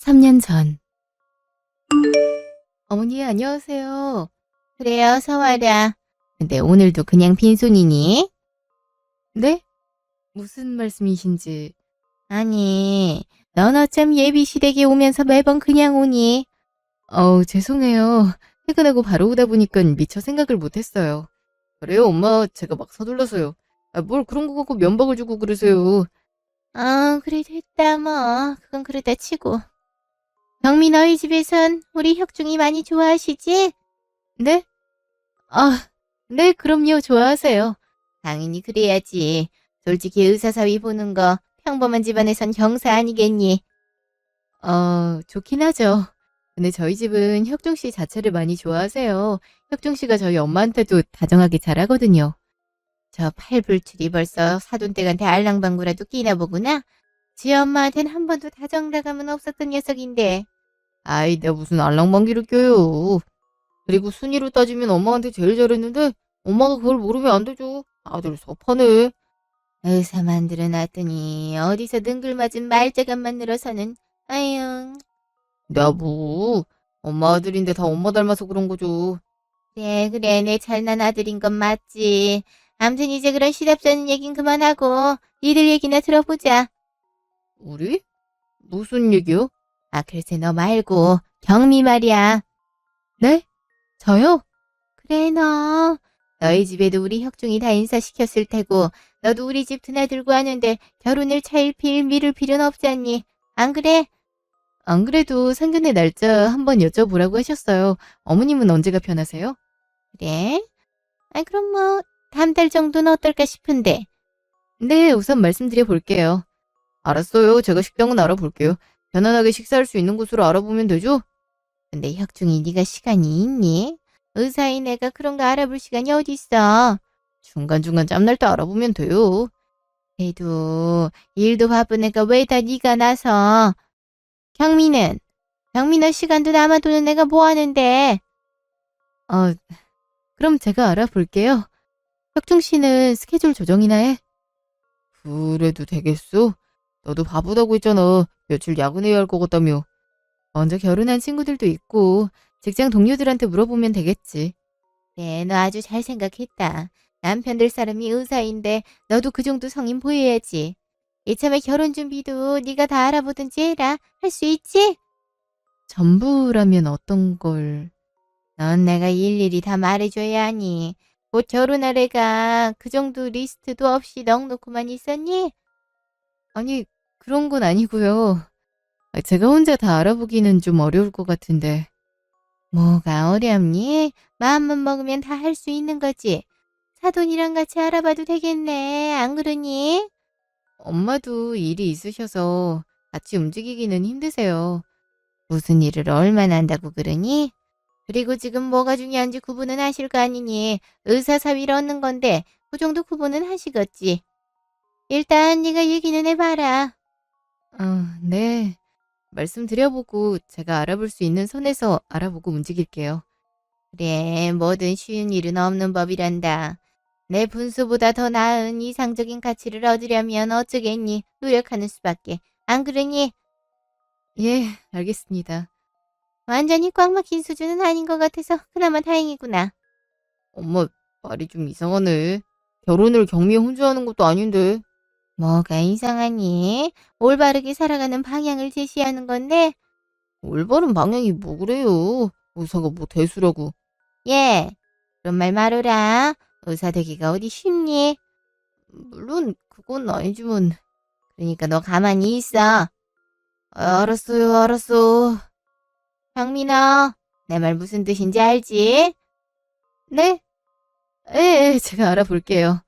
3년 전. 어머니, 안녕하세요. 그래, 어서 와라. 근데 오늘도 그냥 빈손이니? 네? 무슨 말씀이신지. 아니, 넌 어쩜 예비 시댁에 오면서 매번 그냥 오니? 죄송해요. 퇴근하고 바로 오다 보니까 미처 생각을 못했어요. 그래요, 엄마. 제가 막 서둘러서요. 뭘 그런 거 갖고 면박을 주고 그러세요. 그래 됐다 뭐. 그건 그러다 치고. 경미 너희 집에선 우리 혁중이 많이 좋아하시지? 네? 아, 네, 그럼요. 좋아하세요. 당연히 그래야지. 솔직히 의사사위 보는 거 평범한 집안에선 경사 아니겠니? 좋긴 하죠. 근데 저희 집은 혁중 씨 자체를 많이 좋아하세요. 혁중 씨가 저희 엄마한테도 다정하게 잘하거든요. 저 팔불출이 벌써 사돈댁한테 알랑방구라도 끼나 보구나. 지 엄마한텐 한 번도 다정다감은 없었던 녀석인데. 아이, 내가 무슨 알랑방귀를 껴요. 그리고 순위로 따지면 엄마한테 제일 잘했는데 엄마가 그걸 모르면 안 되죠. 아들 섭하네. 의사 만들어 놨더니 어디서 능글맞은 말자감만 늘어서는. 아유. 내가 뭐 엄마 아들인데 다 엄마 닮아서 그런 거죠. 그래 내 잘난 아들인 건 맞지. 암튼 이제 그런 시답잖은 얘긴 그만하고 니들 얘기나 들어보자. 우리? 무슨 얘기요? 글쎄 너 말고 경미 말이야. 네? 저요? 그래 너. 너희 집에도 우리 혁중이 다 인사시켰을 테고 너도 우리 집 드나들고 하는데 결혼을 차일피일 미룰 필요는 없잖니. 안 그래? 안 그래도 상견례 날짜 한번 여쭤보라고 하셨어요. 어머님은 언제가 편하세요? 그래? 그럼 뭐 다음 달 정도는 어떨까 싶은데. 네, 우선 말씀드려 볼게요. 알았어요. 제가 식당은 알아볼게요. 편안하게 식사할 수 있는 곳으로 알아보면 되죠? 근데 혁중이 네가 시간이 있니? 의사인 애가 그런 거 알아볼 시간이 어딨어. 중간중간 짬날 때 알아보면 돼요. 그래도 일도 바쁜 애가 왜 다 네가 나서. 경미는? 경미 너 시간도 남아도는 애가 뭐 하는데? 아, 그럼 제가 알아볼게요. 혁중 씨는 스케줄 조정이나 해? 그래도 되겠어? 너도 바쁘다고 했잖아. 며칠 야근해야 할 것 같다며. 먼저 결혼한 친구들도 있고 직장 동료들한테 물어보면 되겠지. 그래 너 아주 잘 생각했다. 남편 될 사람이 의사인데 너도 그 정도 성인 보여야지. 이참에 결혼 준비도 네가 다 알아보든지 해라. 할 수 있지? 전부라면 어떤 걸... 넌 내가 일일이 다 말해줘야 하니. 곧 결혼할 애가 그 정도 리스트도 없이 넉놓고만 있었니? 아니, 그런 건 아니고요. 제가 혼자 다 알아보기는 좀 어려울 것 같은데. 뭐가 어렵니? 마음만 먹으면 다 할 수 있는 거지. 사돈이랑 같이 알아봐도 되겠네. 안 그러니? 엄마도 일이 있으셔서 같이 움직이기는 힘드세요. 무슨 일을 얼마나 한다고 그러니? 그리고 지금 뭐가 중요한지 구분은 하실 거 아니니. 의사 사위를 얻는 건데 그 정도 구분은 하시겠지. 일단 네가 얘기는 해봐라. 네. 말씀드려보고 제가 알아볼 수 있는 선에서 알아보고 움직일게요. 그래, 뭐든 쉬운 일은 없는 법이란다. 내 분수보다 더 나은 이상적인 가치를 얻으려면 어쩌겠니? 노력하는 수밖에. 안 그러니? 예, 알겠습니다. 완전히 꽉 막힌 수준은 아닌 것 같아서 그나마 다행이구나. 엄마, 말이 좀 이상하네. 결혼을 경미에 혼자 하는 것도 아닌데. 뭐가 이상하니? 올바르게 살아가는 방향을 제시하는 건데? 올바른 방향이 뭐 그래요. 의사가 뭐 대수라고. 예, 그런 말 말어라. 의사 되기가 어디 쉽니? 물론 그건 아니지만. 그러니까 너 가만히 있어. 알았어요, 알았어. 경민아, 내 말 무슨 뜻인지 알지? 네? 예, 제가 알아볼게요.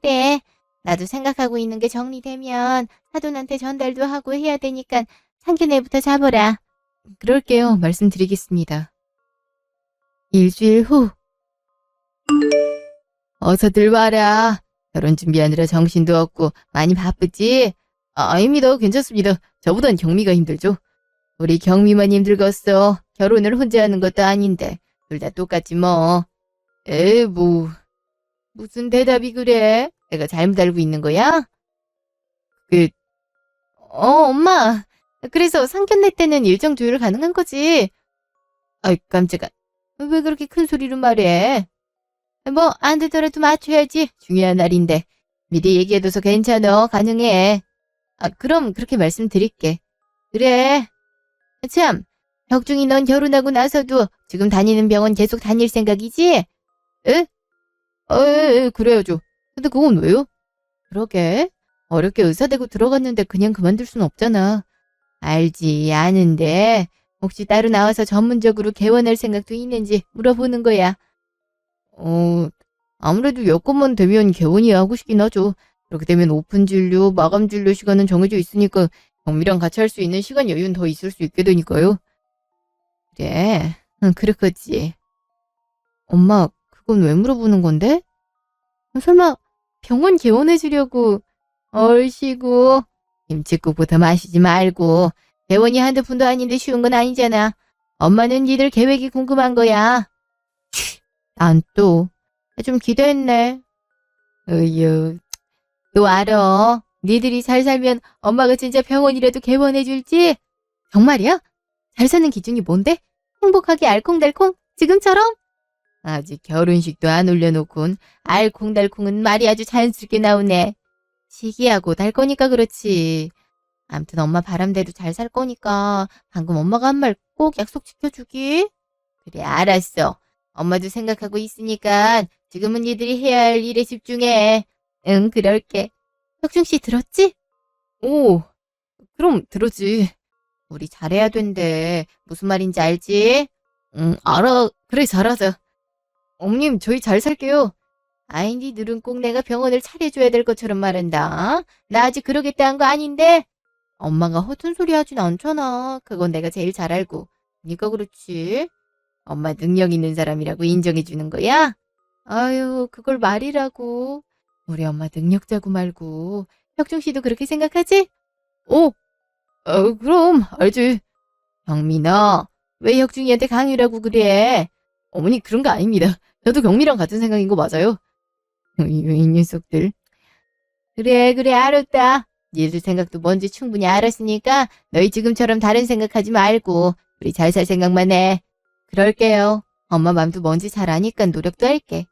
그래, 나도 생각하고 있는 게 정리되면 사돈한테 전달도 하고 해야 되니까 상견례부터 잡아라. 그럴게요. 말씀드리겠습니다. 일주일 후. 어서들 와라. 결혼 준비하느라 정신도 없고 많이 바쁘지? 아닙니다. 괜찮습니다. 저보단 경미가 힘들죠. 우리 경미만 힘들겠어. 결혼을 혼자 하는 것도 아닌데 둘 다 똑같지 뭐. 뭐 무슨 대답이 그래? 내가 잘못 알고 있는 거야? 엄마. 그래서 상견례 때는 일정 조율 가능한 거지. 아이, 깜짝아. 왜 그렇게 큰 소리로 말해? 뭐 안 되더라도 맞춰야지. 중요한 날인데. 미리 얘기해둬서 괜찮아. 가능해. 아, 그럼 그렇게 말씀드릴게. 그래. 참, 혁중이 넌 결혼하고 나서도 지금 다니는 병원 계속 다닐 생각이지? 에? 그래야죠. 근데 그건 왜요? 그러게. 어렵게 의사 되고 들어갔는데 그냥 그만둘 순 없잖아. 알지, 아는데 혹시 따로 나와서 전문적으로 개원할 생각도 있는지 물어보는 거야. 아무래도 여건만 되면 개원이 하고 싶긴 하죠. 그렇게 되면 오픈 진료, 마감 진료 시간은 정해져 있으니까 경미랑 같이 할 수 있는 시간 여유는 더 있을 수 있게 되니까요. 그래, 응, 그렇겠지. 엄마, 그건 왜 물어보는 건데? 설마 병원 개원해 주려고 얼씨구 김칫국부터 마시지 말고 개원이 한두 푼도 아닌데 쉬운 건 아니잖아. 엄마는 니들 계획이 궁금한 거야. 난 또 좀 기대했네. 으유, 또 알아. 니들이 잘 살면 엄마가 진짜 병원이라도 개원해 줄지? 정말이야? 잘 사는 기준이 뭔데? 행복하게 알콩달콩? 지금처럼? 아직 결혼식도 안 올려놓곤 알콩달콩은 말이 아주 자연스럽게 나오네. 시기하고 달 거니까 그렇지. 암튼 엄마 바람대로 잘 살 거니까 방금 엄마가 한 말 꼭 약속 지켜주기. 그래, 알았어. 엄마도 생각하고 있으니까 지금은 니들이 해야 할 일에 집중해. 응, 그럴게. 혁중 씨 들었지? 오, 그럼 들었지. 우리 잘해야 된대. 무슨 말인지 알지? 알아. 그래, 잘하자. 어머님, 저희 잘 살게요. 아이, 니들은 꼭 내가 병원을 차려줘야 될 것처럼 말한다. 나 아직 그러겠다 한 거 아닌데? 엄마가 허튼 소리 하진 않잖아. 그건 내가 제일 잘 알고. 그니까 그렇지. 엄마 능력 있는 사람이라고 인정해주는 거야? 아유, 그걸 말이라고. 우리 엄마 능력자고 말고. 혁중 씨도 그렇게 생각하지? 오, 그럼 알지. 경민아, 왜 혁중이한테 강요라고 그래? 어머니 그런 거 아닙니다. 저도 경미랑 같은 생각인 거 맞아요. 이 녀석들. 그래, 알았다. 니들 생각도 뭔지 충분히 알았으니까 너희 지금처럼 다른 생각하지 말고 우리 잘 살 생각만 해. 그럴게요. 엄마 맘도 뭔지 잘 아니까 노력도 할게.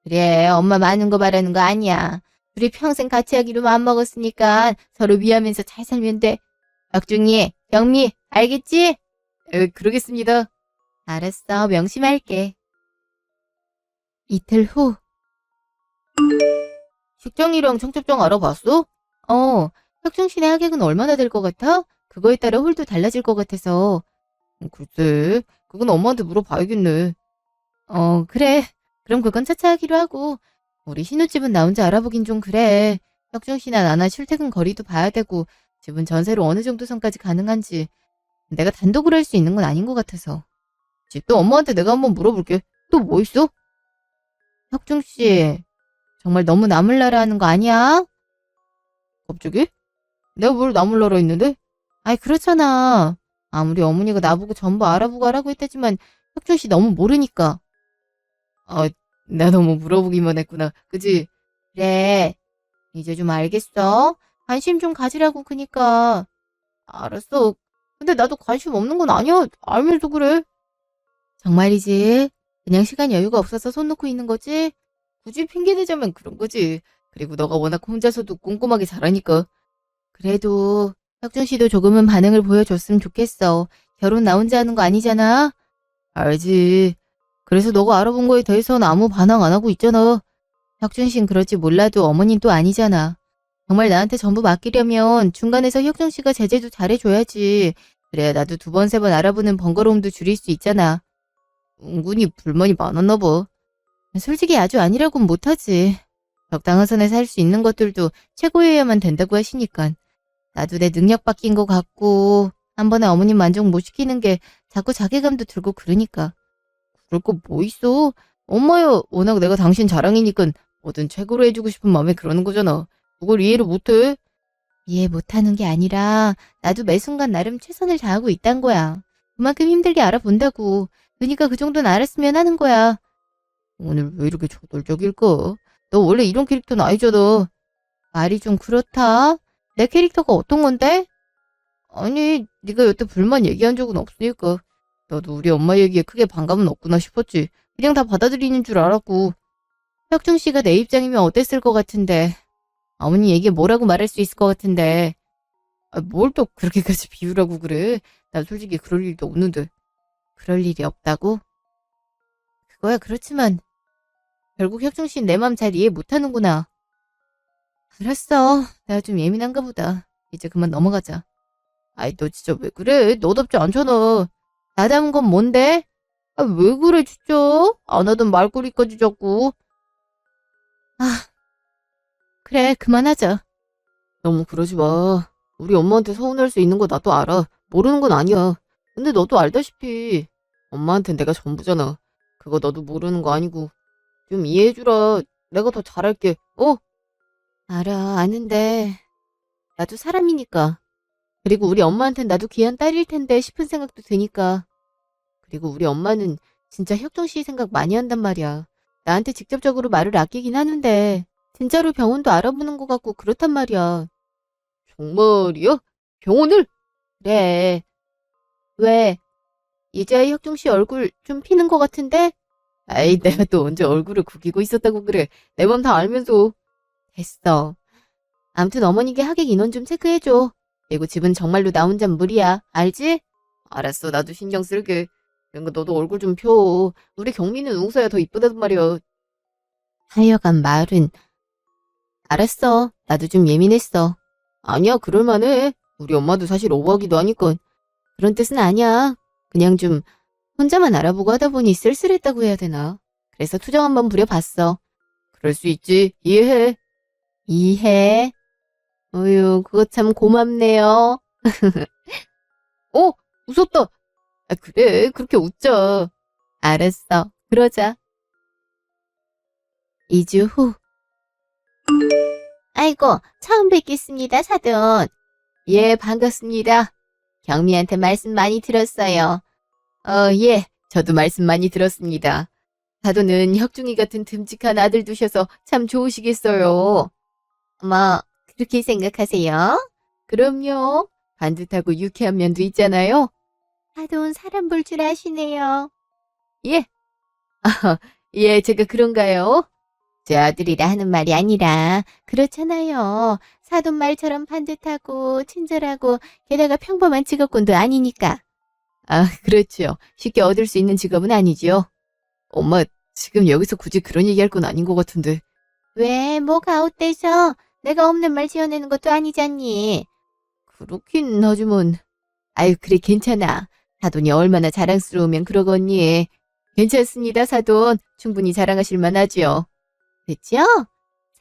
그래, 엄마 많은 거 바라는 거 아니야. 우리 평생 같이 하기로 맘먹었으니까 서로 위하면서 잘 살면 돼. 혁중이, 경미, 알겠지? 그러겠습니다. 알았어, 명심할게. 이틀 후. 식장이랑 청첩장 알아봤어? 혁중 씨네 하객은 얼마나 될 것 같아? 그거에 따라 홀도 달라질 것 같아서. 글쎄, 그건 엄마한테 물어봐야겠네. 그래. 그럼 그건 차차 하기로 하고. 우리 신혼집은 나 혼자 알아보긴 좀 그래. 혁중 씨나 나나 출퇴근 거리도 봐야 되고, 집은 전세로 어느 정도 선까지 가능한지. 내가 단독으로 할 수 있는 건 아닌 것 같아서. 또 엄마한테 내가 한번 물어볼게. 또 뭐 있어? 혁중 씨, 정말 너무 나물나라 하는 거 아니야? 갑자기? 내가 뭘 나몰라라 했는데? 아이, 그렇잖아. 아무리 어머니가 나보고 전부 알아보고 하라고 했다지만, 혁중 씨 너무 모르니까. 나 너무 물어보기만 했구나. 그지? 그래. 이제 좀 알겠어? 관심 좀 가지라고, 그니까. 알았어. 근데 나도 관심 없는 건 아니야. 알면서 그래. 정말이지? 그냥 시간 여유가 없어서 손 놓고 있는 거지? 굳이 핑계대자면 그런 거지. 그리고 너가 워낙 혼자서도 꼼꼼하게 잘하니까. 그래도 혁준 씨도 조금은 반응을 보여줬으면 좋겠어. 결혼 나 혼자 하는 거 아니잖아? 알지. 그래서 너가 알아본 거에 대해서는 아무 반항 안 하고 있잖아. 혁준 씨는 그럴지 몰라도 어머닌 또 아니잖아. 정말 나한테 전부 맡기려면 중간에서 혁준 씨가 제재도 잘해줘야지. 그래야 나도 두 번, 세 번 알아보는 번거로움도 줄일 수 있잖아. 은근히 불만이 많았나 봐. 솔직히 아주 아니라고는 못하지. 적당한 선에서 할 수 있는 것들도 최고여야만 된다고 하시니까. 나도 내 능력 바뀐 것 같고 한 번에 어머님 만족 못 시키는 게 자꾸 자괴감도 들고 그러니까. 그럴 거 뭐 있어. 엄마야 워낙 내가 당신 자랑이니까 뭐든 최고로 해주고 싶은 마음에 그러는 거잖아. 그걸 이해를 못해? 이해 못하는 게 아니라 나도 매 순간 나름 최선을 다하고 있단 거야. 그만큼 힘들게 알아본다고. 그러니까 그 정도는 알았으면 하는 거야. 오늘 왜 이렇게 저돌적일까? 너 원래 이런 캐릭터는 아니잖아. 말이 좀 그렇다. 내 캐릭터가 어떤 건데? 아니 네가 여태 불만 얘기한 적은 없으니까 나도 우리 엄마 얘기에 크게 반감은 없구나 싶었지. 그냥 다 받아들이는 줄 알았고. 혁중 씨가 내 입장이면 어땠을 것 같은데. 어머니 얘기에 뭐라고 말할 수 있을 것 같은데. 아, 뭘 또 그렇게까지 비유라고 그래. 난 솔직히 그럴 일도 없는데. 그럴 일이 없다고? 그거야 그렇지만 결국 혁중 씨는 내 맘 잘 이해 못하는구나. 알았어. 내가 좀 예민한가 보다. 이제 그만 넘어가자. 아이, 너 진짜 왜 그래? 너답지 않잖아. 나닮은 건 뭔데? 아, 왜 그래, 진짜? 안 하던 말꼬리까지 자꾸. 아, 그래, 그만하자. 너무 그러지 마. 우리 엄마한테 서운할 수 있는 거 나도 알아. 모르는 건 아니야. 근데 너도 알다시피 엄마한텐 내가 전부잖아. 그거 너도 모르는 거 아니고. 좀 이해해주라. 내가 더 잘할게. 어? 알아, 아는데. 나도 사람이니까. 그리고 우리 엄마한텐 나도 귀한 딸일 텐데 싶은 생각도 드니까. 그리고 우리 엄마는 진짜 혁정 씨 생각 많이 한단 말이야. 나한테 직접적으로 말을 아끼긴 하는데 진짜로 병원도 알아보는 것 같고 그렇단 말이야. 정말이야? 병원을? 그래. 왜? 이제야 혁정 씨 얼굴 좀 피는 것 같은데? 아이, 내가 또 언제 얼굴을 구기고 있었다고 그래. 내 맘 다 알면서. 됐어. 암튼 어머니께 하객 인원 좀 체크해줘. 그리고 집은 정말로 나 혼자 무리야. 알지? 알았어. 나도 신경 쓸게. 그러니까 너도 얼굴 좀 펴. 우리 경미는 웅서야 더 이쁘단 말이야. 하여간 말은. 알았어. 나도 좀 예민했어. 아니야, 그럴만해. 우리 엄마도 사실 오버하기도 하니까. 그런 뜻은 아니야. 그냥 좀 혼자만 알아보고 하다 보니 쓸쓸했다고 해야 되나. 그래서 투정 한번 부려봤어. 그럴 수 있지. 이해해. 이해. 어휴, 그거 참 고맙네요. 어? 웃었다. 아, 그래. 그렇게 웃자. 알았어. 그러자. 2주 후. 아이고, 처음 뵙겠습니다, 사돈. 예, 반갑습니다. 경미한테 말씀 많이 들었어요. 예. 저도 말씀 많이 들었습니다. 사도는 혁중이 같은 듬직한 아들 두셔서 참 좋으시겠어요. 뭐, 그렇게 생각하세요? 그럼요. 반듯하고 유쾌한 면도 있잖아요. 사돈 사람 볼 줄 아시네요. 예. 예, 제가 그런가요? 제 아들이라 하는 말이 아니라 그렇잖아요. 사돈 말처럼 반듯하고 친절하고 게다가 평범한 직업군도 아니니까. 아, 그렇죠. 쉽게 얻을 수 있는 직업은 아니지요. 엄마, 지금 여기서 굳이 그런 얘기할 건 아닌 것 같은데. 왜 뭐가 어때서? 내가 없는 말 지어내는 것도 아니잖니. 그렇긴 하지만. 아유, 그래, 괜찮아. 사돈이 얼마나 자랑스러우면 그러겠니. 괜찮습니다, 사돈. 충분히 자랑하실 만하지요. 그죠?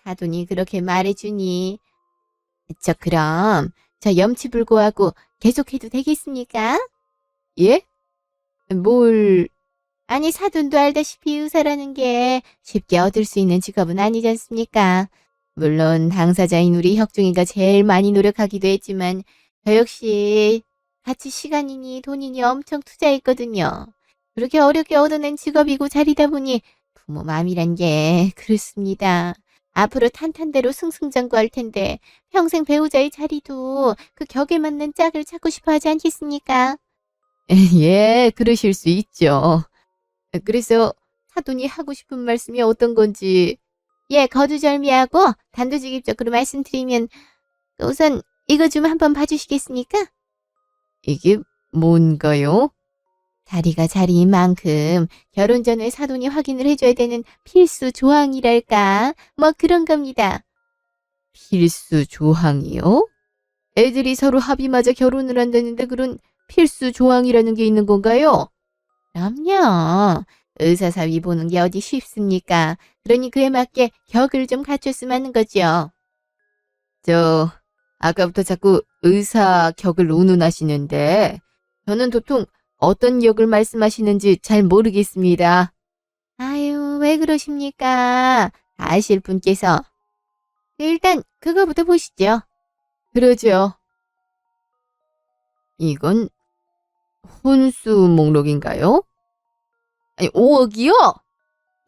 사돈이 그렇게 말해주니. 그럼 저 염치불고하고 계속해도 되겠습니까? 예? 뭘, 아니 사돈도 알다시피 의사라는 게 쉽게 얻을 수 있는 직업은 아니지 않습니까? 물론 당사자인 우리 혁중이가 제일 많이 노력하기도 했지만 저 역시 같이 시간이니 돈이니 엄청 투자했거든요. 그렇게 어렵게 얻어낸 직업이고 자리다 보니 부모 마음이란 게 그렇습니다. 앞으로 탄탄대로 승승장구할 텐데 평생 배우자의 자리도 그 격에 맞는 짝을 찾고 싶어 하지 않겠습니까? 예, 그러실 수 있죠. 그래서 사돈이 하고 싶은 말씀이 어떤 건지. 예, 거두절미하고 단도직입적으로 말씀드리면 우선 이거 좀 한번 봐주시겠습니까? 이게 뭔가요? 자리가 자리인 만큼 결혼 전에 사돈이 확인을 해줘야 되는 필수 조항이랄까 뭐 그런 겁니다. 필수 조항이요? 애들이 서로 합의 맞아 결혼을 한다는데 그런 필수 조항이라는 게 있는 건가요? 그럼요. 의사사위 보는 게 어디 쉽습니까? 그러니 그에 맞게 격을 좀 갖췄으면 하는 거죠. 아까부터 자꾸 의사 격을 운운하시는데 저는 도통 어떤 격을 말씀하시는지 잘 모르겠습니다. 아유, 왜 그러십니까? 아실 분께서. 일단 그거부터 보시죠. 그러죠. 이건 혼수 목록인가요? 아니, 5억이요?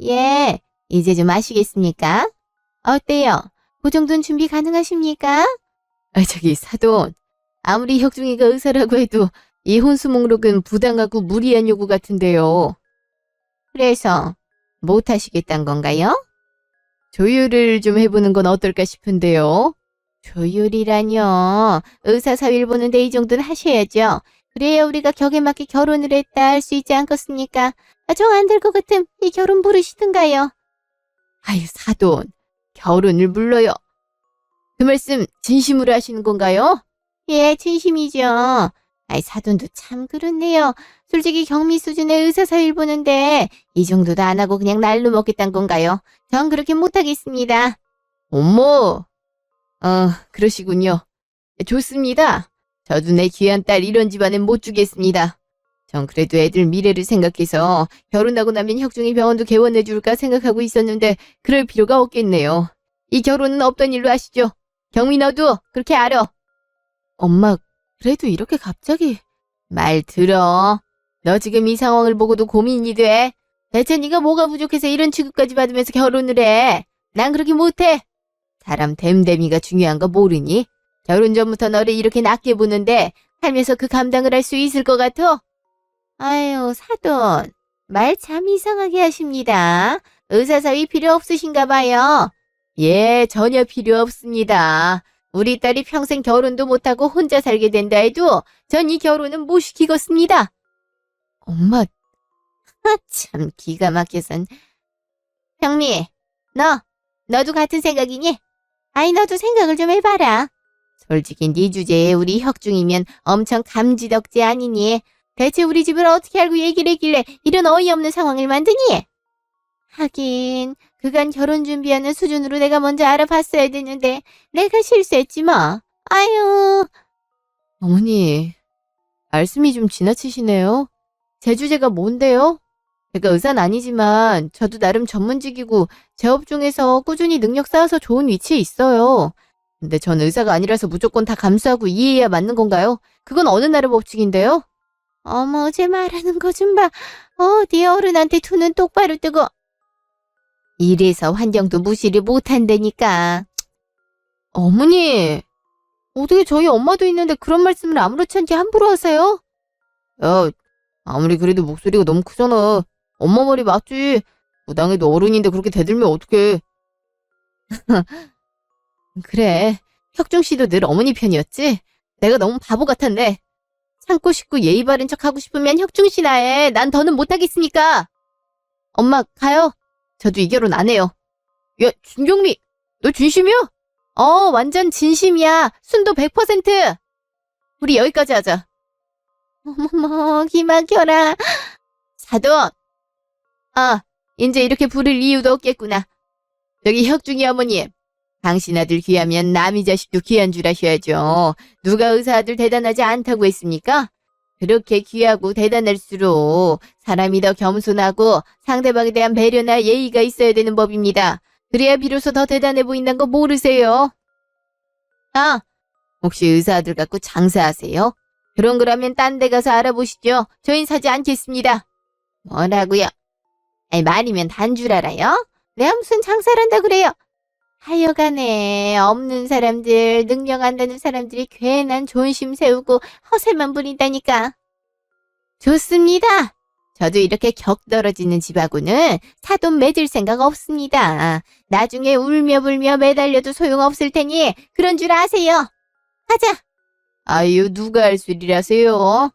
예, 이제 좀 아시겠습니까? 어때요? 그 정도는 준비 가능하십니까? 아, 저기 사돈. 아무리 혁중이가 의사라고 해도 이 혼수 목록은 부당하고 무리한 요구 같은데요. 그래서 못 하시겠단 건가요? 조율을 좀 해보는 건 어떨까 싶은데요. 조율이라뇨. 의사 사위를 보는데 이 정도는 하셔야죠. 그래야 우리가 격에 맞게 결혼을 했다 할 수 있지 않겠습니까? 정 안 될 것 같음 이 결혼 부르시든가요. 아유, 사돈. 결혼을 물러요. 그 말씀 진심으로 하시는 건가요? 예, 진심이죠. 아이, 사돈도 참 그렇네요. 솔직히 경미 수준의 의사 사위를 보는데 이 정도도 안 하고 그냥 날로 먹겠단 건가요? 전 그렇게 못하겠습니다. 어머. 그러시군요. 좋습니다. 저도 내 귀한 딸 이런 집안엔 못 주겠습니다. 전 그래도 애들 미래를 생각해서 결혼하고 나면 혁중이 병원도 개원해줄까 생각하고 있었는데 그럴 필요가 없겠네요. 이 결혼은 없던 일로 하시죠. 경미 너도 그렇게 알아. 엄마, 그래도 이렇게 갑자기. 말 들어. 너 지금 이 상황을 보고도 고민이 돼. 대체 네가 뭐가 부족해서 이런 취급까지 받으면서 결혼을 해. 난 그렇게 못해. 사람 됨됨이가 중요한 거 모르니? 결혼 전부터 너를 이렇게 낮게 보는데 살면서 그 감당을 할 수 있을 것 같아? 아유, 사돈. 말 참 이상하게 하십니다. 의사 사위 필요 없으신가 봐요. 예, 전혀 필요 없습니다. 우리 딸이 평생 결혼도 못하고 혼자 살게 된다 해도 전 이 결혼은 못 시키겠습니다. 엄마, 참 기가 막혀선. 경미, 너도 같은 생각이니? 아이, 너도 생각을 좀 해봐라. 솔직히 네 주제에 우리 혁중이면 엄청 감지덕지 아니니? 대체 우리 집을 어떻게 알고 얘기를 했길래 이런 어이없는 상황을 만드니? 하긴 그간 결혼 준비하는 수준으로 내가 먼저 알아봤어야 되는데 내가 실수했지 뭐. 아유. 어머니, 말씀이 좀 지나치시네요. 제 주제가 뭔데요? 제가 의사는 아니지만 저도 나름 전문직이고 제 업종에서 꾸준히 능력 쌓아서 좋은 위치에 있어요. 근데 전 의사가 아니라서 무조건 다 감수하고 이해해야 맞는 건가요? 그건 어느 나라 법칙인데요? 어머, 제 말하는 거 좀 봐. 네 어른한테 두 눈 똑바로 뜨고. 이래서 환경도 무시를 못한다니까. 어머니, 어떻게 저희 엄마도 있는데 그런 말씀을 아무렇지 않게 함부로 하세요? 야, 아무리 그래도 목소리가 너무 크잖아. 엄마 말이 맞지. 부당해도 어른인데 그렇게 대들면 어떡해. 그래, 혁중 씨도 늘 어머니 편이었지? 내가 너무 바보 같았네. 참고 싶고 예의 바른 척 하고 싶으면 혁중 씨나 해. 난 더는 못하겠으니까. 엄마, 가요. 저도 이 결혼 안 해요. 야, 준경미, 너 진심이야? 완전 진심이야. 순도 100%. 우리 여기까지 하자. 어머머, 기막혀라. 사돈. 이제 이렇게 부를 이유도 없겠구나. 저기 혁중이 어머님. 당신 아들 귀하면 남이 자식도 귀한 줄 아셔야죠. 누가 의사 아들 대단하지 않다고 했습니까? 그렇게 귀하고 대단할수록 사람이 더 겸손하고 상대방에 대한 배려나 예의가 있어야 되는 법입니다. 그래야 비로소 더 대단해 보인다는 거 모르세요? 혹시 의사 아들 갖고 장사하세요? 그런 거라면 딴 데 가서 알아보시죠. 저흰 사지 않겠습니다. 뭐라고요? 아니, 말이면 단 줄 알아요? 내가 무슨 장사를 한다 그래요? 하여간에 없는 사람들, 능력 안 되는 사람들이 괜한 존심 세우고 허세만 부린다니까. 좋습니다. 저도 이렇게 격 떨어지는 집하고는 사돈 맺을 생각 없습니다. 나중에 울며 불며 매달려도 소용없을 테니 그런 줄 아세요. 가자. 아유, 누가 할 소리라세요?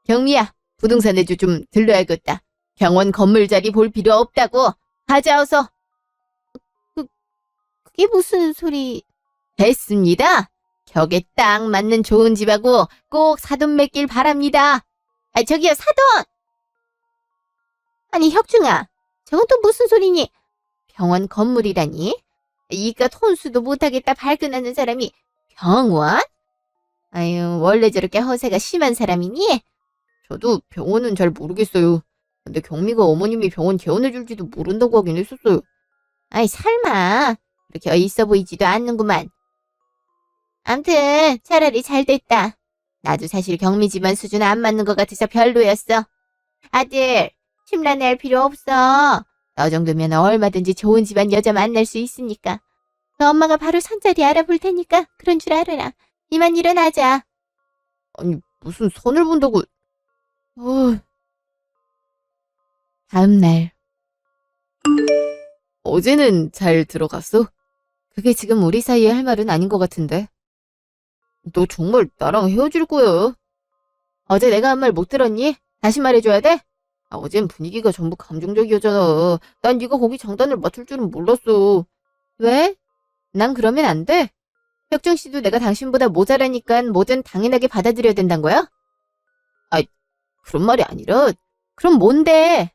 경미야, 부동산 애주 좀 들러야겠다. 병원 건물 자리 볼 필요 없다고. 가자, 어서. 그게 무슨 소리? 됐습니다. 격에 딱 맞는 좋은 집하고 꼭 사돈 맺길 바랍니다. 저기요, 사돈! 아니, 혁중아, 저건 또 무슨 소리니? 병원 건물이라니? 이깟 혼수도 못하겠다 발끈하는 사람이 병원? 아유, 원래 저렇게 허세가 심한 사람이니? 저도 병원은 잘 모르겠어요. 근데 경미가 어머님이 병원 개원해줄지도 모른다고 하긴 했었어요. 아이, 설마. 그렇게 있어 보이지도 않는구만. 암튼 차라리 잘 됐다. 나도 사실 경미 집안 수준 안 맞는 것 같아서 별로였어. 아들, 심란해할 필요 없어. 너 정도면 얼마든지 좋은 집안 여자 만날 수 있으니까. 너 엄마가 바로 선자리 알아볼 테니까 그런 줄 알아라. 이만 일어나자. 아니, 무슨 선을 본다고. 다음 날. 어제는 잘 들어갔어? 그게 지금 우리 사이에 할 말은 아닌 것 같은데. 너 정말 나랑 헤어질 거야? 어제 내가 한 말 못 들었니? 다시 말해줘야 돼? 어젠 분위기가 전부 감정적이었잖아. 난 네가 거기 장단을 맞출 줄은 몰랐어. 왜? 난 그러면 안 돼. 혁중 씨도 내가 당신보다 모자라니까 뭐든 당연하게 받아들여야 된단 거야? 아, 그런 말이 아니라. 그럼 뭔데?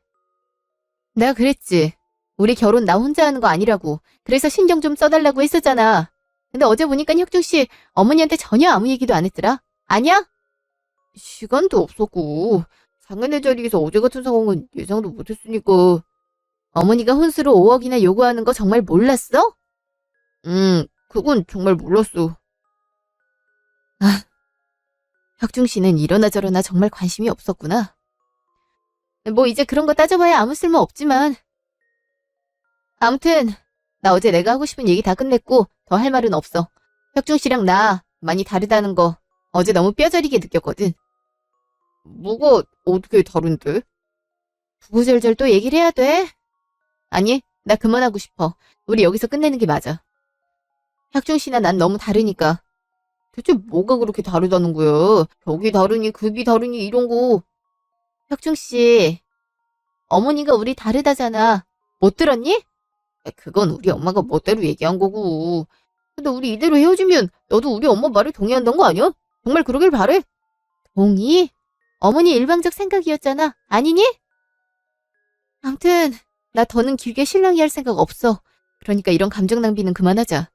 내가 그랬지. 우리 결혼 나 혼자 하는 거 아니라고. 그래서 신경 좀 써달라고 했었잖아. 근데 어제 보니까 혁중 씨 어머니한테 전혀 아무 얘기도 안 했더라. 아니야? 시간도 없었고 상견례 자리에서 어제 같은 상황은 예상도 못했으니까. 어머니가 혼수로 5억이나 요구하는 거 정말 몰랐어? 그건 정말 몰랐어. 혁중 씨는 이러나 저러나 정말 관심이 없었구나. 뭐 이제 그런 거 따져봐야 아무 쓸모 없지만. 아무튼 나 어제 내가 하고 싶은 얘기 다 끝냈고 더 할 말은 없어. 혁중 씨랑 나 많이 다르다는 거 어제 너무 뼈저리게 느꼈거든. 뭐가 어떻게 다른데? 구구절절 또 얘기를 해야 돼? 아니, 나 그만하고 싶어. 우리 여기서 끝내는 게 맞아. 혁중 씨나 난 너무 다르니까. 대체 뭐가 그렇게 다르다는 거야? 격이 다르니 급이 다르니 이런 거. 혁중 씨, 어머니가 우리 다르다잖아. 못 들었니? 그건 우리 엄마가 멋대로 얘기한 거고. 근데 우리 이대로 헤어지면 너도 우리 엄마 말에 동의한다는 거 아니야? 정말 그러길 바래. 동의? 어머니 일방적 생각이었잖아. 아니니? 암튼 나 더는 길게 신랑이 할 생각 없어. 그러니까 이런 감정 낭비는 그만하자.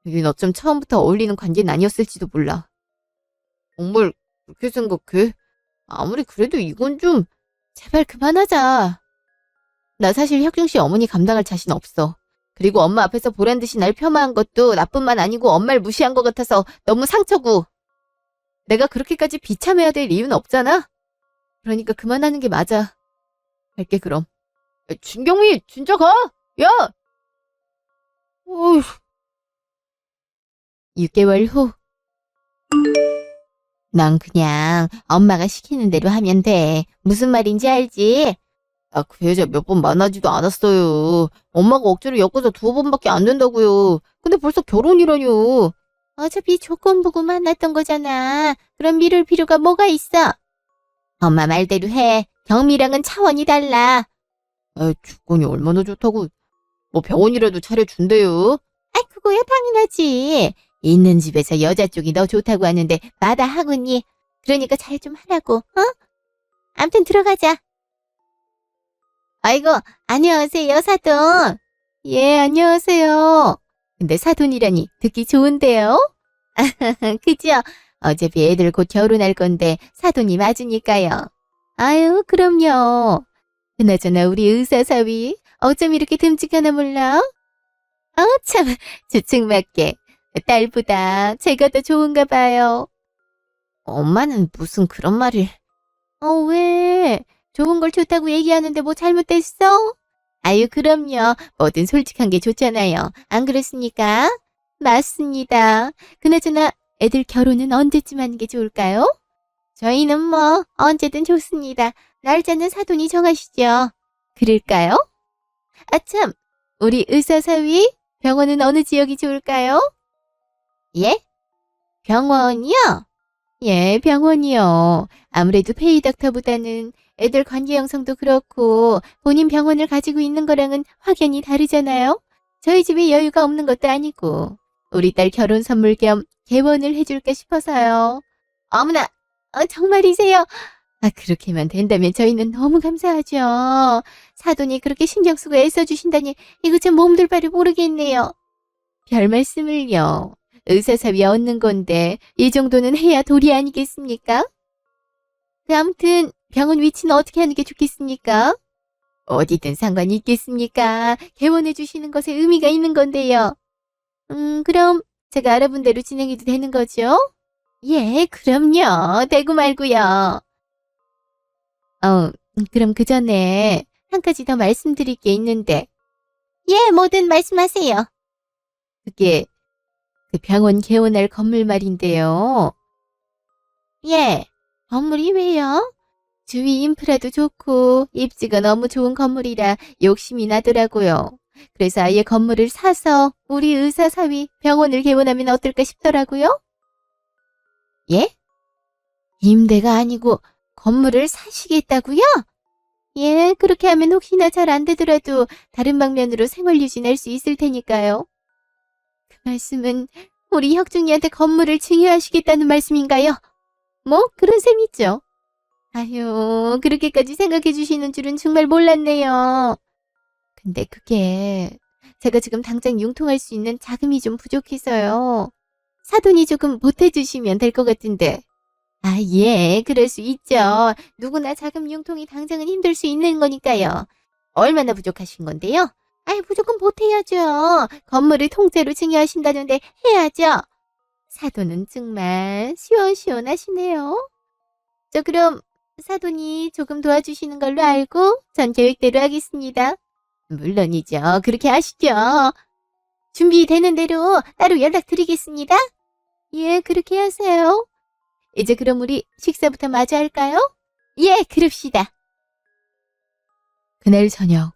여긴 어쩜 처음부터 어울리는 관계는 아니었을지도 몰라. 정말 그렇게 생각해? 아무리 그래도 이건 좀 제발 그만하자. 나 사실 혁중 씨 어머니 감당할 자신 없어. 그리고 엄마 앞에서 보란 듯이 날 폄하한 것도 나뿐만 아니고 엄마를 무시한 것 같아서 너무 상처고. 내가 그렇게까지 비참해야 될 이유는 없잖아? 그러니까 그만하는 게 맞아. 갈게 그럼. 진경미 진짜 가! 야! 어휴. 6개월 후. 넌 그냥 엄마가 시키는 대로 하면 돼. 무슨 말인지 알지? 그 여자 몇 번 만나지도 않았어요. 엄마가 억지로 엮어서 2번밖에 안 된다고요. 근데 벌써 결혼이라뇨. 어차피 조건 보고 만났던 거잖아. 그럼 미룰 필요가 뭐가 있어? 엄마 말대로 해. 경미랑은 차원이 달라. 조건이 얼마나 좋다고. 뭐 병원이라도 차려준대요. 그거야 당연하지. 있는 집에서 여자 쪽이 너 좋다고 하는데 마다하겠니? 그러니까 잘 좀 하라고, 어? 암튼 들어가자. 아이고, 안녕하세요, 사돈. 예, 안녕하세요. 근데 사돈이라니 듣기 좋은데요? 그죠? 어차피 애들 곧 결혼할 건데 사돈이 맞으니까요. 아유, 그럼요. 그나저나 우리 의사사위 어쩜 이렇게 듬직하나 몰라? 참, 주책맞게. 딸보다 제가 더 좋은가 봐요. 엄마는 무슨 그런 말을. 왜? 좋은 걸 좋다고 얘기하는데 뭐 잘못됐어? 아유, 그럼요. 뭐든 솔직한 게 좋잖아요. 안 그렇습니까? 맞습니다. 그나저나 애들 결혼은 언제쯤 하는 게 좋을까요? 저희는 뭐 언제든 좋습니다. 날짜는 사돈이 정하시죠. 그럴까요? 아참, 우리 의사사위 병원은 어느 지역이 좋을까요? 예? 병원이요? 예, 병원이요. 아무래도 페이닥터보다는 애들 관계 형성도 그렇고 본인 병원을 가지고 있는 거랑은 확연히 다르잖아요. 저희 집에 여유가 없는 것도 아니고 우리 딸 결혼 선물 겸 개원을 해줄까 싶어서요. 어머나, 정말이세요? 그렇게만 된다면 저희는 너무 감사하죠. 사돈이 그렇게 신경 쓰고 애써주신다니 이거 참 몸둘 바를 모르겠네요. 별 말씀을요. 의사사위 얻는 건데 이 정도는 해야 도리 아니겠습니까? 아무튼 병원 위치는 어떻게 하는 게 좋겠습니까? 어디든 상관이 있겠습니까? 개원해 주시는 것에 의미가 있는 건데요. 그럼 제가 알아본 대로 진행해도 되는 거죠? 예, 그럼요. 되고 말고요. 그럼 그 전에 한 가지 더 말씀드릴 게 있는데. 예, 뭐든 말씀하세요. 그게 그 병원 개원할 건물 말인데요. 예, 건물이 왜요? 주위 인프라도 좋고 입지가 너무 좋은 건물이라 욕심이 나더라고요. 그래서 아예 건물을 사서 우리 의사 사위 병원을 개원하면 어떨까 싶더라고요. 예? 임대가 아니고 건물을 사시겠다고요? 예, 그렇게 하면 혹시나 잘 안 되더라도 다른 방면으로 생활 유지할 수 있을 테니까요. 그 말씀은 우리 혁중이한테 건물을 증여하시겠다는 말씀인가요? 뭐 그런 셈이죠. 아휴, 그렇게까지 생각해 주시는 줄은 정말 몰랐네요. 근데 그게 제가 지금 당장 융통할 수 있는 자금이 좀 부족해서요. 사돈이 조금 보태주시면 될 것 같은데. 아, 예, 그럴 수 있죠. 누구나 자금 융통이 당장은 힘들 수 있는 거니까요. 얼마나 부족하신 건데요? 아이, 무조건 보태야죠. 건물을 통째로 증여하신다는데 해야죠. 사돈은 정말 시원시원하시네요. 저 그럼 사돈이 조금 도와주시는 걸로 알고 전 계획대로 하겠습니다. 물론이죠. 그렇게 하시죠. 준비되는 대로 따로 연락드리겠습니다. 예, 그렇게 하세요. 이제 그럼 우리 식사부터 마저 할까요? 예, 그럽시다. 그날 저녁.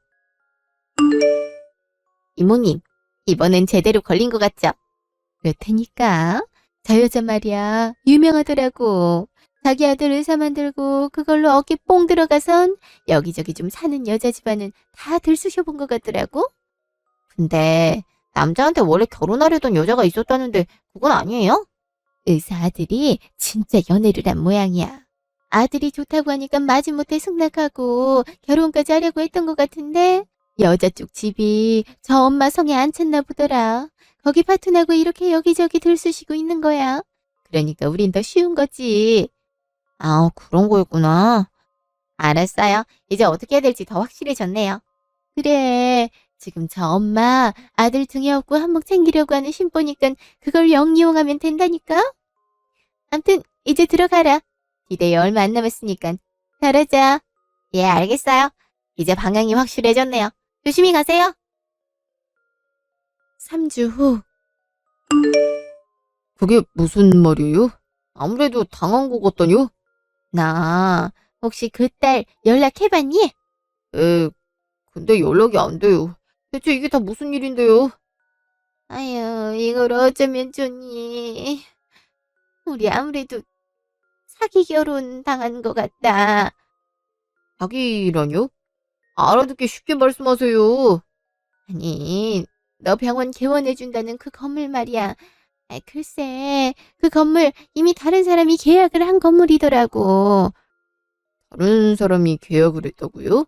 이모님, 이번엔 제대로 걸린 것 같죠? 그렇다니까. 저 여자 말이야. 유명하더라고. 자기 아들 의사 만들고 그걸로 어깨 뽕 들어가선 여기저기 좀 사는 여자 집안은 다 들쑤셔본 것 같더라고. 근데 남자한테 원래 결혼하려던 여자가 있었다는데 그건 아니에요? 의사 아들이 진짜 연애를 한 모양이야. 아들이 좋다고 하니까 마지못해 승낙하고 결혼까지 하려고 했던 것 같은데 여자 쪽 집이 저 엄마 성에 안 찼나 보더라. 거기 파토나고 이렇게 여기저기 들쑤시고 있는 거야. 그러니까 우린 더 쉬운 거지. 아, 그런 거였구나. 알았어요. 이제 어떻게 해야 될지 더 확실해졌네요. 그래. 지금 저 엄마 아들 등에 업고 한몫 챙기려고 하는 심보니까 그걸 영이용하면 된다니까. 암튼 이제 들어가라. 기대에 얼마 안 남았으니까. 잘하자. 예, 알겠어요. 이제 방향이 확실해졌네요. 조심히 가세요. 3주 후. 그게 무슨 말이에요? 아무래도 당한 것 같다뇨? 나 혹시 그 딸 연락해봤니? 근데 연락이 안 돼요. 대체 이게 다 무슨 일인데요? 아유, 이걸 어쩌면 좋니. 우리 아무래도 사기 결혼 당한 것 같다. 자기라뇨? 알아듣기 쉽게 말씀하세요. 아니, 너 병원 개원해준다는 그 건물 말이야. 아, 글쎄, 그 건물 이미 다른 사람이 계약을 한 건물이더라고. 다른 사람이 계약을 했다고요?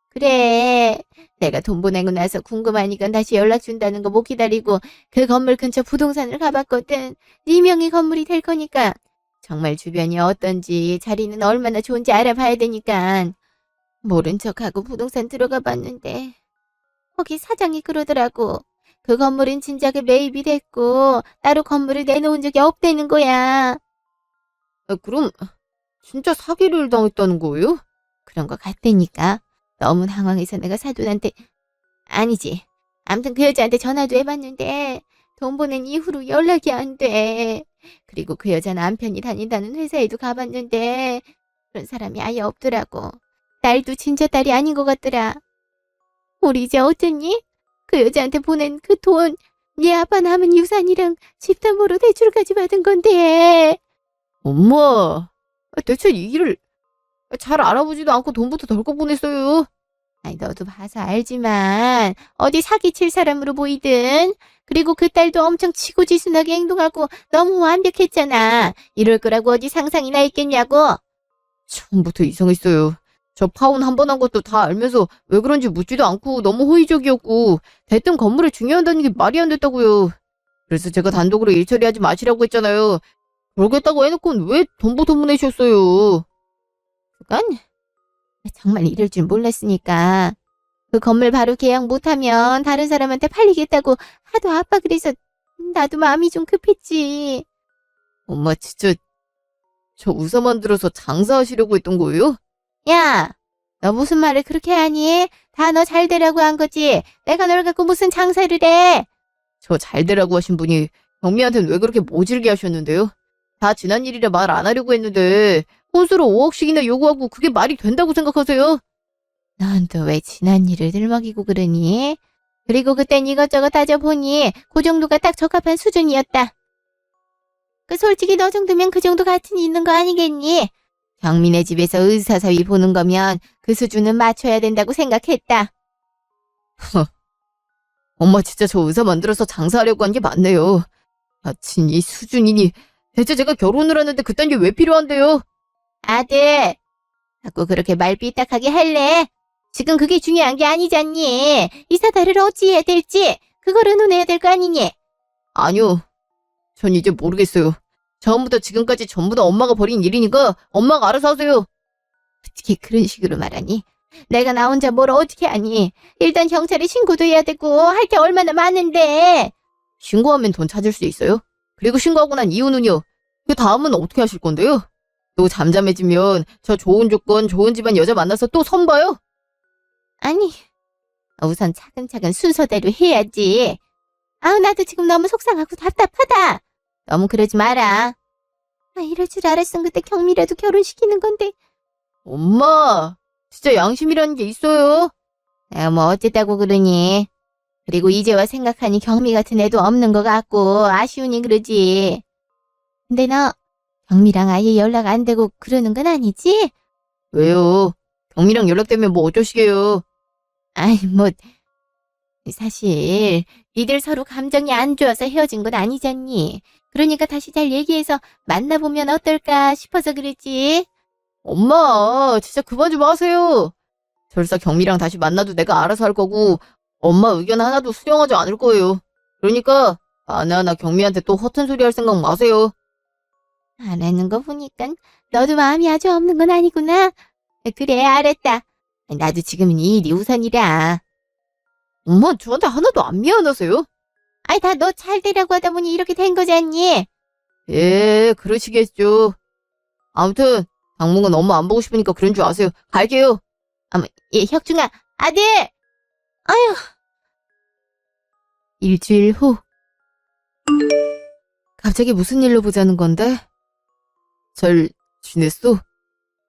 그래, 내가 돈 보내고 나서 궁금하니까 다시 연락 준다는 거 못 기다리고 그 건물 근처 부동산을 가봤거든. 네 명의 건물이 될 거니까. 정말 주변이 어떤지 자리는 얼마나 좋은지 알아봐야 되니까. 모른 척하고 부동산 들어가 봤는데 거기 사장이 그러더라고. 그 건물은 진작에 매입이 됐고 따로 건물을 내놓은 적이 없다는 거야. 그럼 진짜 사기를 당했다는 거예요? 그런 거 같다니까. 너무 당황해서 내가 사돈한테 아니지. 암튼 그 여자한테 전화도 해봤는데 돈 보낸 이후로 연락이 안 돼. 그리고 그 여자 남편이 다닌다는 회사에도 가봤는데 그런 사람이 아예 없더라고. 딸도 진짜 딸이 아닌 것 같더라. 우리 이제 어쩌니? 그 여자한테 보낸 그 돈, 네 아빠 남은 유산이랑 집담보로 대출까지 받은 건데. 엄마, 대체 이 일을 잘 알아보지도 않고 돈부터 덜컥 보냈어요. 아니, 너도 봐서 알지만 어디 사기칠 사람으로 보이든. 그리고 그 딸도 엄청 치고지순하게 행동하고 너무 완벽했잖아. 이럴 거라고 어디 상상이나 했겠냐고. 처음부터 이상했어요. 저 파혼 한 번 한 것도 다 알면서 왜 그런지 묻지도 않고 너무 호의적이었고 대뜸 건물을 중요한다는 게 말이 안 됐다고요. 그래서 제가 단독으로 일 처리하지 마시라고 했잖아요. 그러겠다고 해놓고는 왜 돈부터 보내셨어요? 그건 정말 이럴 줄 몰랐으니까. 그 건물 바로 계약 못하면 다른 사람한테 팔리겠다고 하도 아빠 그래서 나도 마음이 좀 급했지. 엄마 진짜 저 의사 만들어서 장사하시려고 했던 거예요? 야, 너 무슨 말을 그렇게 하니? 다 너 잘 되라고 한 거지. 내가 널 갖고 무슨 장사를 해. 저 잘 되라고 하신 분이 경미한테는 왜 그렇게 모질게 하셨는데요? 다 지난 일이라 말 안 하려고 했는데 혼수로 5억씩이나 요구하고 그게 말이 된다고 생각하세요? 넌 또 왜 지난 일을 들먹이고 그러니? 그리고 그땐 이것저것 따져보니 그 정도가 딱 적합한 수준이었다. 그 솔직히 너 정도면 그 정도 가치는 있는 거 아니겠니? 경민의 집에서 의사사위 보는 거면 그 수준은 맞춰야 된다고 생각했다. 엄마 진짜 저 의사 만들어서 장사하려고 한 게 맞네요. 마친 이 수준이니 대체 제가 결혼을 하는데 그딴 게 왜 필요한데요? 아들, 자꾸 그렇게 말 삐딱하게 할래? 지금 그게 중요한 게 아니잖니. 이 사달을 어찌해야 될지 그거를 논해야 될 거 아니니? 아니요. 전 이제 모르겠어요. 처음부터 지금까지 전부 다 엄마가 벌인 일이니까 엄마가 알아서 하세요. 어떻게 그런 식으로 말하니? 내가 나 혼자 뭘 어떻게 하니? 일단 경찰에 신고도 해야 되고 할 게 얼마나 많은데. 신고하면 돈 찾을 수 있어요? 그리고 신고하고 난 이후는요? 그 다음은 어떻게 하실 건데요? 또 잠잠해지면 저 좋은 조건, 좋은 집안 여자 만나서 또 선봐요? 아니, 우선 차근차근 순서대로 해야지. 아우, 나도 지금 너무 속상하고 답답하다. 너무 그러지 마라. 아, 이럴 줄 알았으면 그때 경미라도 결혼시키는 건데. 엄마, 진짜 양심이라는 게 있어요? 내가 뭐 어쨌다고 그러니. 그리고 이제와 생각하니 경미 같은 애도 없는 것 같고 아쉬우니 그러지. 근데 너 경미랑 아예 연락 안 되고 그러는 건 아니지? 왜요? 경미랑 연락되면 뭐 어쩌시게요? 아이, 뭐 사실 니들 서로 감정이 안 좋아서 헤어진 건 아니잖니. 그러니까 다시 잘 얘기해서 만나보면 어떨까 싶어서 그랬지. 엄마, 진짜 그만 좀 하세요. 설사 경미랑 다시 만나도 내가 알아서 할 거고 엄마 의견 하나도 수용하지 않을 거예요. 그러니까 하나하나 경미한테 또 허튼 소리 할 생각 마세요. 안 하는 거 보니까 너도 마음이 아주 없는 건 아니구나. 그래, 알았다. 나도 지금은 이 일이 우선이라. 엄마 저한테 하나도 안 미안하세요? 아이, 다 너 잘 되라고 하다 보니 이렇게 된 거잖니. 예, 그러시겠죠. 아무튼 당분간 엄마 안 보고 싶으니까 그런 줄 아세요. 갈게요. 예, 혁중아, 아들! 아휴. 일주일 후. 갑자기 무슨 일로 보자는 건데? 잘 지냈어?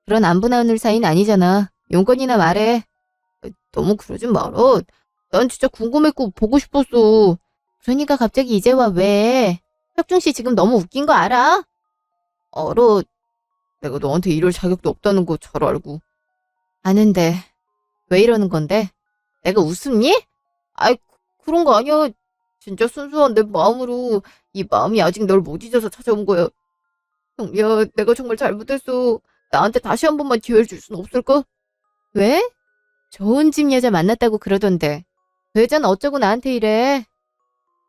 그런 안부 나눌 사이는 아니잖아. 용건이나 말해. 너무 그러지 말어. 난 진짜 궁금했고 보고 싶었어. 그러니까 갑자기 이제 와, 왜? 혁중 씨 지금 너무 웃긴 거 알아? 알아. 내가 너한테 이럴 자격도 없다는 거 잘 알고. 아는데, 왜 이러는 건데? 내가 웃음니? 아이, 그런 거 아니야. 진짜 순수한 내 마음으로 이 마음이 아직 널 못 잊어서 찾아온 거야. 경미야, 내가 정말 잘못했어. 나한테 다시 한 번만 기회를 줄 순 없을까? 왜? 좋은 집 여자 만났다고 그러던데. 그 여자는 어쩌고 나한테 이래?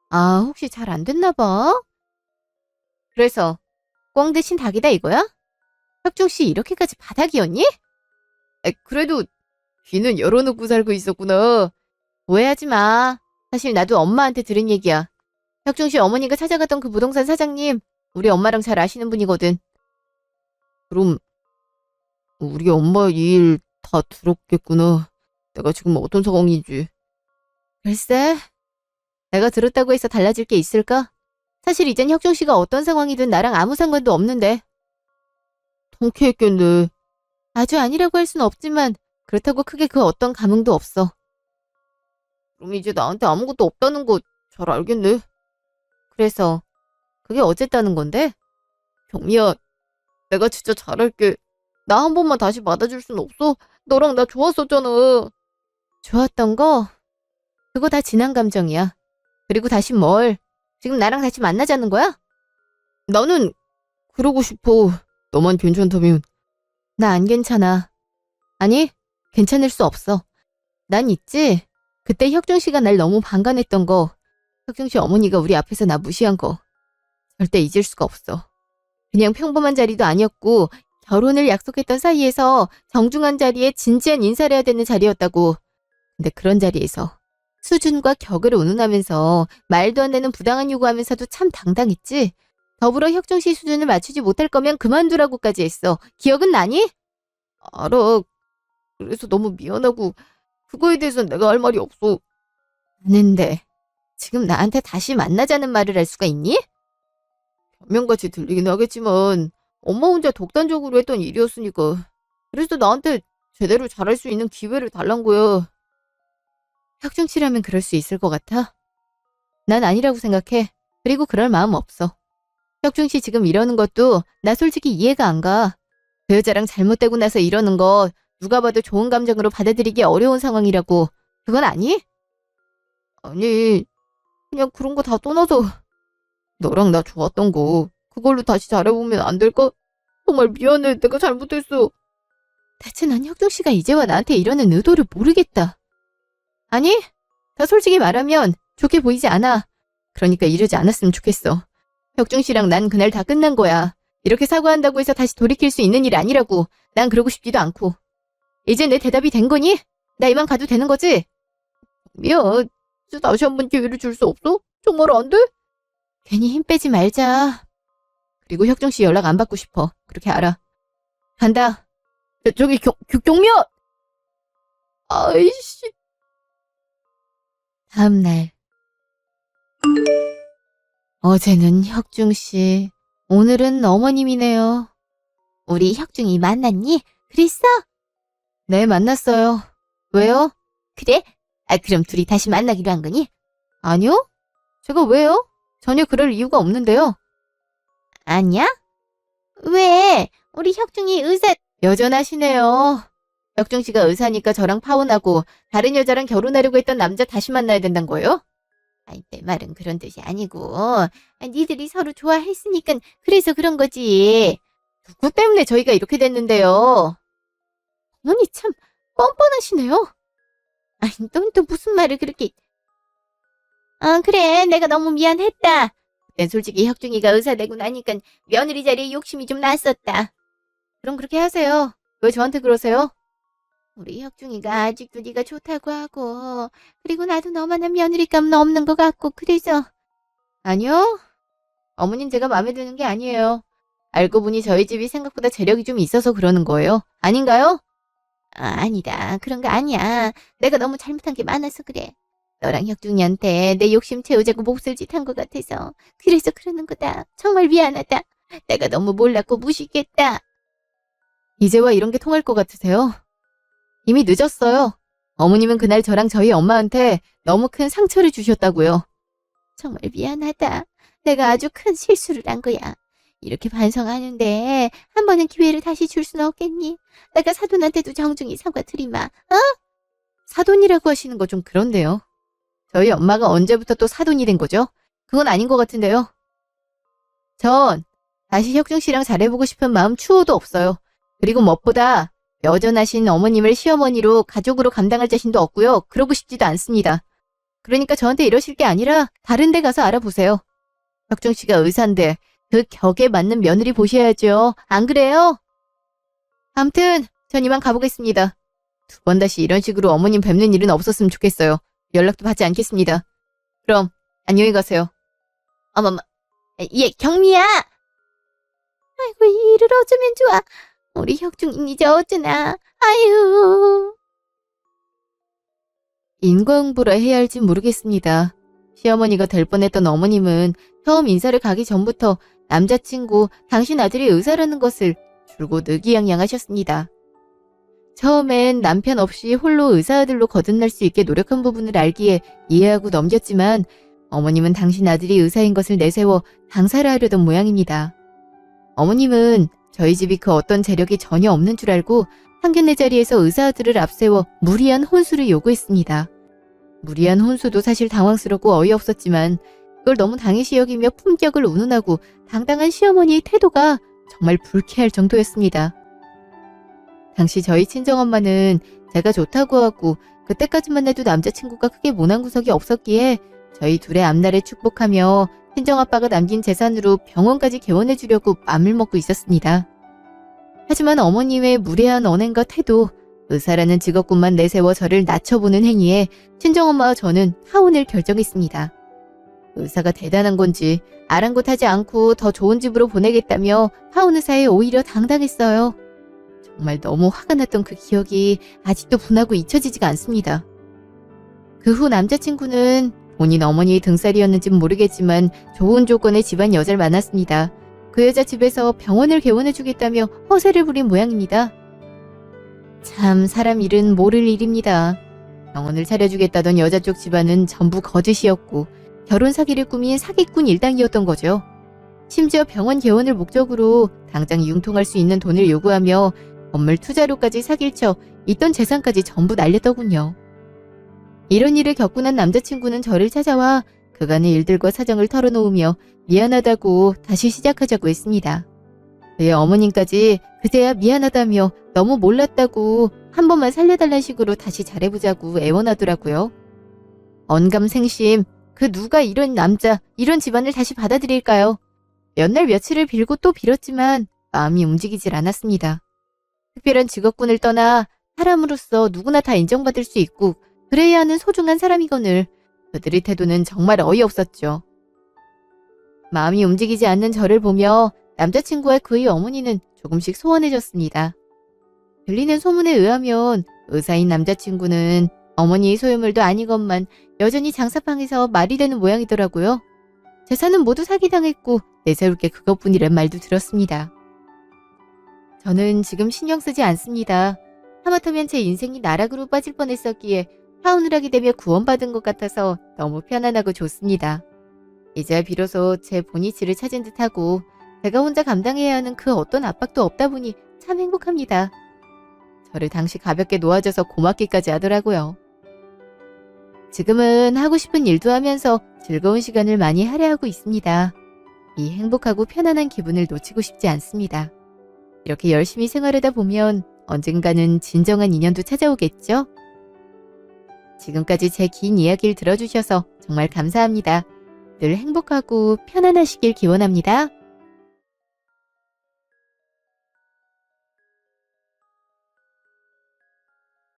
아, 혹시 잘 안 됐나 봐? 그래서 꽝 대신 닭이다 이거야? 혁중 씨 이렇게까지 바닥이었니? 그래도 귀는 열어놓고 살고 있었구나. 오해하지 마. 사실 나도 엄마한테 들은 얘기야. 혁중 씨 어머니가 찾아갔던 그 부동산 사장님, 우리 엄마랑 잘 아시는 분이거든. 그럼 우리 엄마 이 일 다 들었겠구나. 내가 지금 어떤 상황인지. 글쎄, 내가 들었다고 해서 달라질 게 있을까? 사실 이젠 혁중 씨가 어떤 상황이든 나랑 아무 상관도 없는데. 통쾌했겠네. 아주 아니라고 할 순 없지만 그렇다고 크게 그 어떤 감흥도 없어. 그럼 이제 나한테 아무것도 없다는 거 잘 알겠네. 그래서 그게 어쨌다는 건데? 경미야, 내가 진짜 잘할게. 나 한 번만 다시 받아줄 순 없어? 너랑 나 좋았었잖아. 좋았던 거? 그거 다 지난 감정이야. 그리고 다시 뭘? 지금 나랑 다시 만나자는 거야? 나는 그러고 싶어. 너만 괜찮다면. 나 안 괜찮아. 아니, 괜찮을 수 없어. 난 있지. 그때 혁중 씨가 날 너무 방관했던 거. 혁중 씨 어머니가 우리 앞에서 나 무시한 거. 절대 잊을 수가 없어. 그냥 평범한 자리도 아니었고 결혼을 약속했던 사이에서 정중한 자리에 진지한 인사를 해야 되는 자리였다고. 근데 그런 자리에서 수준과 격을 운운하면서 말도 안 되는 부당한 요구하면서도 참 당당했지. 더불어 혁중 씨 수준을 맞추지 못할 거면 그만두라고까지 했어. 기억은 나니? 알아. 그래서 너무 미안하고 그거에 대해서는 내가 할 말이 없어. 아는데 지금 나한테 다시 만나자는 말을 할 수가 있니? 변명같이 들리긴 하겠지만 엄마 혼자 독단적으로 했던 일이었으니까. 그래서 나한테 제대로 잘할 수 있는 기회를 달란 거야. 혁중 씨라면 그럴 수 있을 것 같아? 난 아니라고 생각해. 그리고 그럴 마음 없어. 혁중 씨 지금 이러는 것도 나 솔직히 이해가 안 가. 그 여자랑 잘못되고 나서 이러는 거 누가 봐도 좋은 감정으로 받아들이기 어려운 상황이라고. 그건 아니? 아니, 그냥 그런 거 다 떠나서 너랑 나 좋았던 거 그걸로 다시 잘해보면 안 될까? 정말 미안해. 내가 잘못했어. 대체 난 혁중 씨가 이제와 나한테 이러는 의도를 모르겠다. 아니, 더 솔직히 말하면 좋게 보이지 않아. 그러니까 이러지 않았으면 좋겠어. 혁중 씨랑 난 그날 다 끝난 거야. 이렇게 사과한다고 해서 다시 돌이킬 수 있는 일 아니라고. 난 그러고 싶지도 않고. 이제 내 대답이 된 거니? 나 이만 가도 되는 거지? 미안. 진짜 다시 한 번 기회를 줄 수 없어? 정말 안 돼? 괜히 힘 빼지 말자. 그리고 혁중 씨 연락 안 받고 싶어. 그렇게 알아. 간다. 저기 경미야! 아이씨. 다음 날. 어제는 혁중 씨, 오늘은 어머님이네요. 우리 혁중이 만났니? 그랬어? 네, 만났어요. 왜요? 그래? 아, 그럼 둘이 다시 만나기로 한 거니? 아니요? 제가 왜요? 전혀 그럴 이유가 없는데요. 아니야? 왜? 우리 혁중이 의사... 여전하시네요. 혁중 씨가 의사니까 저랑 파혼하고 다른 여자랑 결혼하려고 했던 남자 다시 만나야 된다는 거예요? 아니, 내 말은 그런 뜻이 아니고 니들이 서로 좋아했으니까 그래서 그런 거지. 누구 때문에 저희가 이렇게 됐는데요? 어머니 참 뻔뻔하시네요. 아니, 넌 또 무슨 말을 그렇게... 그래, 내가 너무 미안했다. 그땐 솔직히 혁중이가 의사 되고 나니까 며느리 자리에 욕심이 좀 났었다. 그럼 그렇게 하세요. 왜 저한테 그러세요? 우리 혁중이가 아직도 네가 좋다고 하고, 그리고 나도 너만한 며느리감은 없는 것 같고, 그래서... 아니요. 어머님 제가 마음에 드는 게 아니에요. 알고 보니 저희 집이 생각보다 재력이 좀 있어서 그러는 거예요. 아닌가요? 아니다. 그런 거 아니야. 내가 너무 잘못한 게 많아서 그래. 너랑 혁중이한테 내 욕심 채우자고 몹쓸 짓 한 것 같아서. 그래서 그러는 거다. 정말 미안하다. 내가 너무 몰랐고 무식했다. 이제와 이런 게 통할 것 같으세요? 이미 늦었어요. 어머님은 그날 저랑 저희 엄마한테 너무 큰 상처를 주셨다고요. 정말 미안하다. 내가 아주 큰 실수를 한 거야. 이렇게 반성하는데 한 번은 기회를 다시 줄 수는 없겠니? 내가 사돈한테도 정중히 사과드리마. 사돈이라고 하시는 거 좀 그런데요. 저희 엄마가 언제부터 또 사돈이 된 거죠? 그건 아닌 것 같은데요. 전 다시 혁중 씨랑 잘해보고 싶은 마음 추호도 없어요. 그리고 무엇보다 여전하신 어머님을 시어머니로 가족으로 감당할 자신도 없고요. 그러고 싶지도 않습니다. 그러니까 저한테 이러실 게 아니라 다른 데 가서 알아보세요. 혁중 씨가 의사인데 그 격에 맞는 며느리 보셔야죠. 안 그래요? 암튼 전 이만 가보겠습니다. 두 번 다시 이런 식으로 어머님 뵙는 일은 없었으면 좋겠어요. 연락도 받지 않겠습니다. 그럼 안녕히 가세요. 어머머, 얘 경미야. 아이고, 이 일을 어쩌면 좋아. 우리 혁중이 이제 어쩌나. 아유. 인과응보라 해야 할지 모르겠습니다. 시어머니가 될 뻔했던 어머님은 처음 인사를 가기 전부터 남자친구, 당신 아들이 의사라는 것을 줄곧 의기양양하셨습니다. 처음엔 남편 없이 홀로 의사 아들로 거듭날 수 있게 노력한 부분을 알기에 이해하고 넘겼지만 어머님은 당신 아들이 의사인 것을 내세워 당사를 하려던 모양입니다. 어머님은 저희 집이 그 어떤 재력이 전혀 없는 줄 알고 상견례 자리에서 의사 아들을 앞세워 무리한 혼수를 요구했습니다. 무리한 혼수도 사실 당황스럽고 어이없었지만 그걸 너무 당연시 여기며 품격을 운운하고 당당한 시어머니의 태도가 정말 불쾌할 정도였습니다. 당시 저희 친정엄마는 제가 좋다고 하고 그때까지만 해도 남자친구가 크게 모난 구석이 없었기에 저희 둘의 앞날을 축복하며 친정아빠가 남긴 재산으로 병원까지 개원해 주려고 맘을 먹고 있었습니다. 하지만 어머님의 무례한 언행과 태도, 의사라는 직업군만 내세워 저를 낮춰보는 행위에 친정엄마와 저는 파혼을 결정했습니다. 의사가 대단한 건지 아랑곳하지 않고 더 좋은 집으로 보내겠다며 파혼 의사에 오히려 당당했어요. 정말 너무 화가 났던 그 기억이 아직도 분하고 잊혀지지가 않습니다. 그 후 남자친구는 본인 어머니의 등살이었는지는 모르겠지만 좋은 조건의 집안 여자를 만났습니다. 그 여자 집에서 병원을 개원해주겠다며 허세를 부린 모양입니다. 참 사람 일은 모를 일입니다. 병원을 차려주겠다던 여자 쪽 집안은 전부 거짓이었고 결혼 사기를 꾸민 사기꾼 일당이었던 거죠. 심지어 병원 개원을 목적으로 당장 융통할 수 있는 돈을 요구하며 건물 투자로까지 사기를 쳐 있던 재산까지 전부 날렸더군요. 이런 일을 겪고 난 남자친구는 저를 찾아와 그간의 일들과 사정을 털어놓으며 미안하다고 다시 시작하자고 했습니다. 그의 어머님까지 그제야 미안하다며 너무 몰랐다고 한 번만 살려달라는 식으로 다시 잘해보자고 애원하더라고요. 언감생심, 그 누가 이런 남자, 이런 집안을 다시 받아들일까요? 몇 날 며칠을 빌고 또 빌었지만 마음이 움직이질 않았습니다. 특별한 직업군을 떠나 사람으로서 누구나 다 인정받을 수 있고 그래야 하는 소중한 사람이거늘 그들의 태도는 정말 어이없었죠. 마음이 움직이지 않는 저를 보며 남자친구와 그의 어머니는 조금씩 소원해졌습니다. 들리는 소문에 의하면 의사인 남자친구는 어머니의 소유물도 아니건만 여전히 장사방에서 말이 되는 모양이더라고요. 재산은 모두 사기당했고 내세울 게 그것뿐이란 말도 들었습니다. 저는 지금 신경 쓰지 않습니다. 하마터면 제 인생이 나락으로 빠질 뻔했었기에 파혼을 하게 되며 구원받은 것 같아서 너무 편안하고 좋습니다. 이제야 비로소 제 본이치를 찾은 듯하고 제가 혼자 감당해야 하는 그 어떤 압박도 없다 보니 참 행복합니다. 저를 당시 가볍게 놓아줘서 고맙기까지 하더라고요. 지금은 하고 싶은 일도 하면서 즐거운 시간을 많이 할애하고 있습니다. 이 행복하고 편안한 기분을 놓치고 싶지 않습니다. 이렇게 열심히 생활하다 보면 언젠가는 진정한 인연도 찾아오겠죠? 지금까지 제 긴 이야기를 들어주셔서 정말 감사합니다. 늘 행복하고 편안하시길 기원합니다.